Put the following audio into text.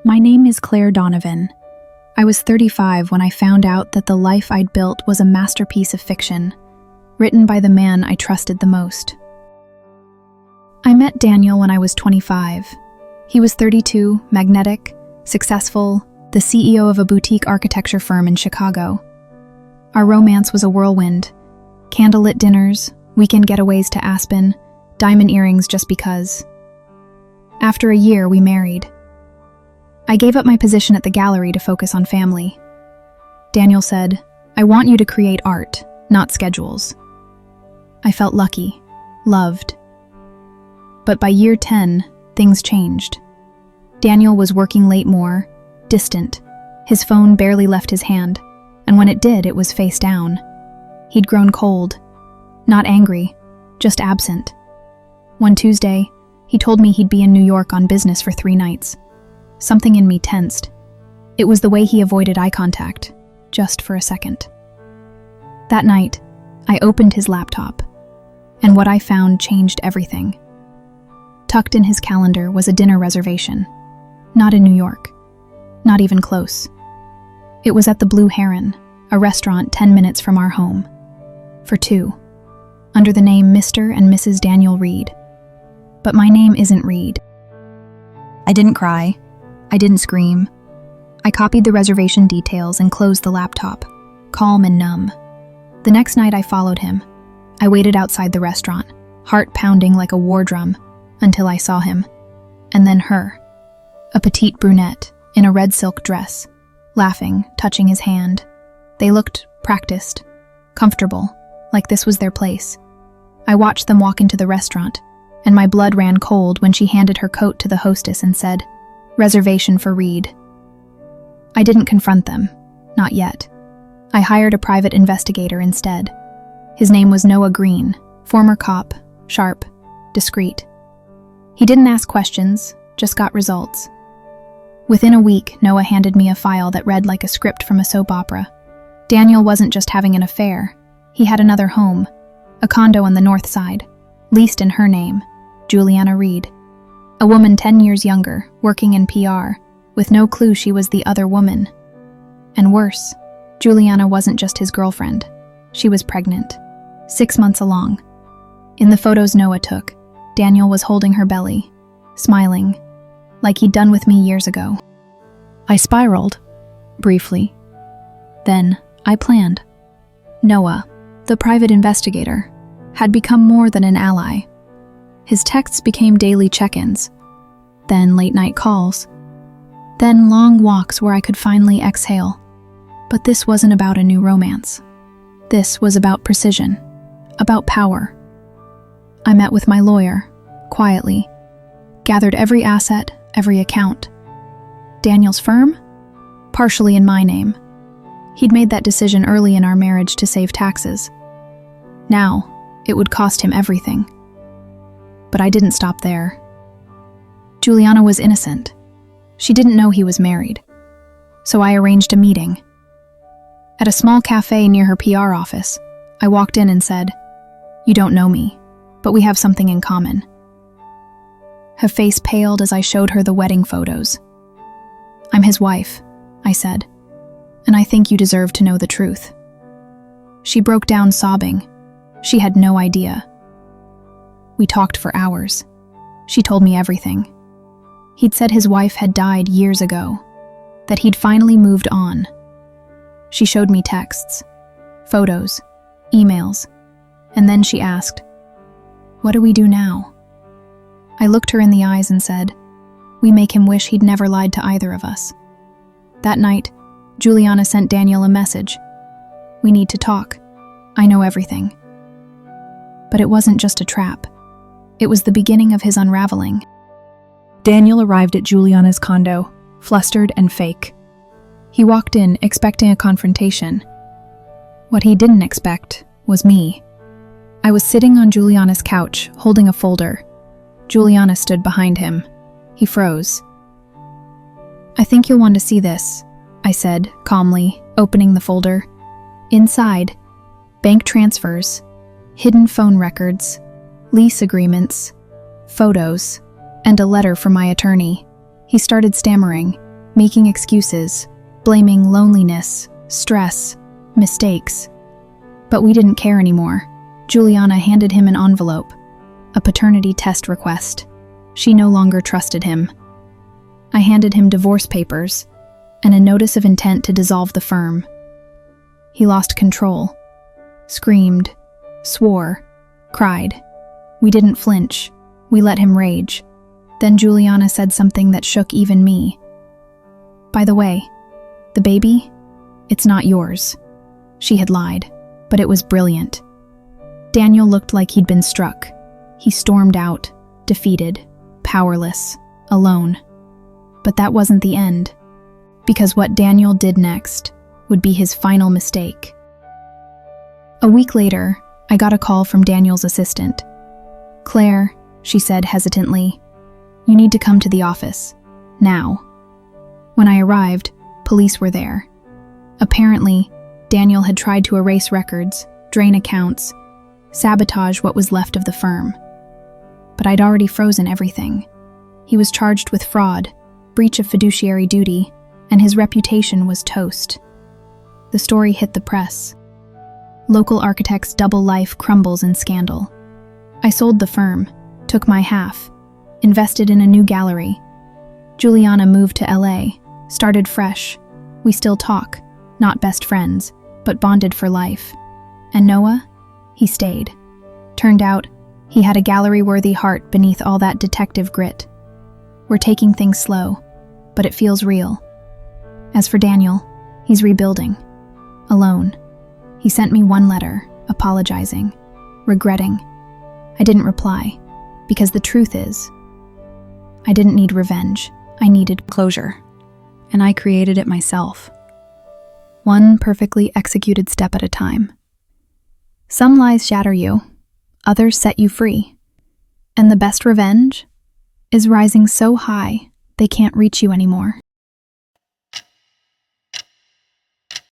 My name is Claire Donovan. I was 35 when I found out that the life I'd built was a masterpiece of fiction, written by the man I trusted the most. I met Daniel when I was 25. He was 32, magnetic, successful, the CEO of a boutique architecture firm in Chicago. Our romance was a whirlwind. Candlelit dinners, weekend getaways to Aspen, diamond earrings just because. After a year, we married. I gave up my position at the gallery to focus on family. Daniel said, "I want you to create art, not schedules." I felt lucky, loved. But by year 10, things changed. Daniel was working late more, distant. His phone barely left his hand, and when it did, it was face down. He'd grown cold. Not angry, just absent. One Tuesday, he told me he'd be in New York on business for 3 nights. Something in me tensed. It was the way he avoided eye contact, just for a second. That night, I opened his laptop, and what I found changed everything. Tucked in his calendar was a dinner reservation. Not in New York. Not even close. It was at the Blue Heron, a restaurant 10 minutes from our home. For 2, under the name Mr. and Mrs. Daniel Reed. But my name isn't Reed. I didn't cry. I didn't scream. I copied the reservation details and closed the laptop, calm and numb. The next night I followed him. I waited outside the restaurant, heart pounding like a war drum, until I saw him. And then her. A petite brunette, in a red silk dress, laughing, touching his hand. They looked practiced, comfortable, like this was their place. I watched them walk into the restaurant, and my blood ran cold when she handed her coat to the hostess and said, "Reservation for Reed." I didn't confront them, not yet. I hired a private investigator instead. His name was Noah Green, former cop, sharp, discreet. He didn't ask questions, just got results. Within a week, Noah handed me a file that read like a script from a soap opera. Daniel wasn't just having an affair. He had another home, a condo on the north side, leased in her name, Juliana Reed. A woman 10 years younger, working in PR, with no clue she was the other woman. And worse, Juliana wasn't just his girlfriend. She was pregnant, 6 months along. In the photos Noah took, Daniel was holding her belly, smiling, like he'd done with me years ago. I spiraled, briefly. Then, I planned. Noah, the private investigator, had become more than an ally. His texts became daily check-ins, then late-night calls, then long walks where I could finally exhale. But this wasn't about a new romance. This was about precision, about power. I met with my lawyer, quietly, gathered every asset, every account. Daniel's firm? Partially in my name. He'd made that decision early in our marriage to save taxes. Now, it would cost him everything. But I didn't stop there. Juliana was innocent. She didn't know he was married. So I arranged a meeting. At a small cafe near her PR office, I walked in and said, "You don't know me, but we have something in common." Her face paled as I showed her the wedding photos. "I'm his wife," I said, "and I think you deserve to know the truth." She broke down sobbing. She had no idea. We talked for hours. She told me everything. He'd said his wife had died years ago, that he'd finally moved on. She showed me texts, photos, emails, and then she asked, "What do we do now?" I looked her in the eyes and said, "We make him wish he'd never lied to either of us." That night, Juliana sent Daniel a message. "We need to talk. I know everything." But it wasn't just a trap. It was the beginning of his unraveling. Daniel arrived at Juliana's condo, flustered and fake. He walked in, expecting a confrontation. What he didn't expect was me. I was sitting on Juliana's couch, holding a folder. Juliana stood behind him. He froze. "I think you'll want to see this," I said, calmly, opening the folder. Inside, bank transfers, hidden phone records, lease agreements, photos, and a letter from my attorney. He started stammering, making excuses, blaming loneliness, stress, mistakes. But we didn't care anymore. Juliana handed him an envelope, a paternity test request. She no longer trusted him. I handed him divorce papers and a notice of intent to dissolve the firm. He lost control, screamed, swore, cried. We didn't flinch. We let him rage. Then Juliana said something that shook even me. "By the way, the baby, it's not yours." She had lied, but it was brilliant. Daniel looked like he'd been struck. He stormed out, defeated, powerless, alone. But that wasn't the end, because what Daniel did next would be his final mistake. A week later, I got a call from Daniel's assistant. "Claire," she said hesitantly, "you need to come to the office, now." When I arrived, police were there. Apparently, Daniel had tried to erase records, drain accounts, sabotage what was left of the firm. But I'd already frozen everything. He was charged with fraud, breach of fiduciary duty, and his reputation was toast. The story hit the press. Local architect's double life crumbles in scandal. I sold the firm, took my half, invested in a new gallery. Juliana moved to LA, started fresh. We still talk, not best friends, but bonded for life. And Noah? He stayed. Turned out, he had a gallery-worthy heart beneath all that detective grit. We're taking things slow, but it feels real. As for Daniel, he's rebuilding. Alone. He sent me one letter, apologizing, regretting. I didn't reply, because the truth is, I didn't need revenge. I needed closure. And I created it myself. One perfectly executed step at a time. Some lies shatter you, others set you free. And the best revenge is rising so high they can't reach you anymore.